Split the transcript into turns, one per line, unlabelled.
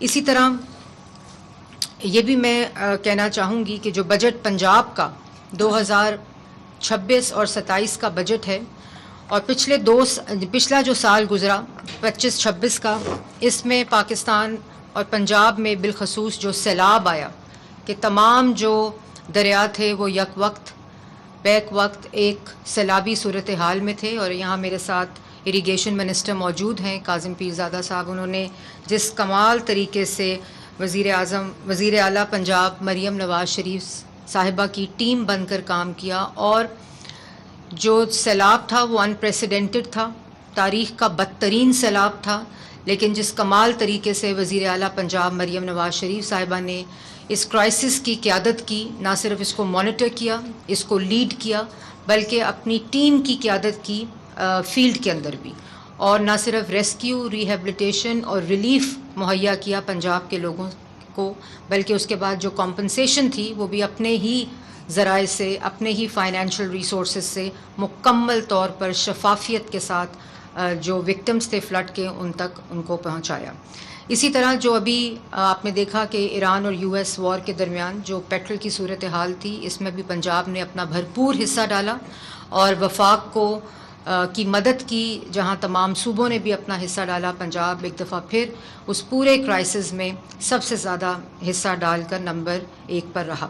اسی طرح یہ بھی میں کہنا چاہوں گی کہ جو بجٹ پنجاب کا 2026 اور 27 کا بجٹ ہے، اور پچھلا جو سال گزرا 25-26 کا، اس میں پاکستان اور پنجاب میں بالخصوص جو سیلاب آیا کہ تمام جو دریا تھے وہ یک وقت بیک وقت ایک سیلابی صورتحال میں تھے. اور یہاں میرے ساتھ اریگیشن منسٹر موجود ہیں قاسم پیرزادہ صاحب. انہوں نے جس کمال طریقے سے وزیر اعلیٰ پنجاب مریم نواز شریف صاحبہ کی ٹیم بن کر کام کیا، اور جو سیلاب تھا وہ انپریسیڈنٹڈ تھا، تاریخ کا بدترین سیلاب تھا، لیکن جس کمال طریقے سے وزیر اعلیٰ پنجاب مریم نواز شریف صاحبہ نے اس کرائسس کی قیادت کی، نہ صرف اس کو مانیٹر کیا، اس کو لیڈ کیا، بلکہ اپنی ٹیم کی قیادت کی فیلڈ کے اندر بھی، اور نہ صرف ریسکیو، ریہیبلیٹیشن اور ریلیف مہیا کیا پنجاب کے لوگوں کو، بلکہ اس کے بعد جو کمپنسیشن تھی وہ بھی اپنے ہی ذرائع سے، اپنے ہی فائنینشیل ریسورسز سے مکمل طور پر شفافیت کے ساتھ جو وکٹمز تھے فلڈ کے ان تک ان کو پہنچایا. اسی طرح جو ابھی آپ نے دیکھا کہ ایران اور یو ایس وار کے درمیان جو پیٹرول کی صورتحال تھی، اس میں بھی پنجاب نے اپنا بھرپور حصہ ڈالا اور وفاق کو کی مدد کی. جہاں تمام صوبوں نے بھی اپنا حصہ ڈالا، پنجاب ایک دفعہ پھر اس پورے کرائسس میں سب سے زیادہ حصہ ڈال کر نمبر 1 پر رہا.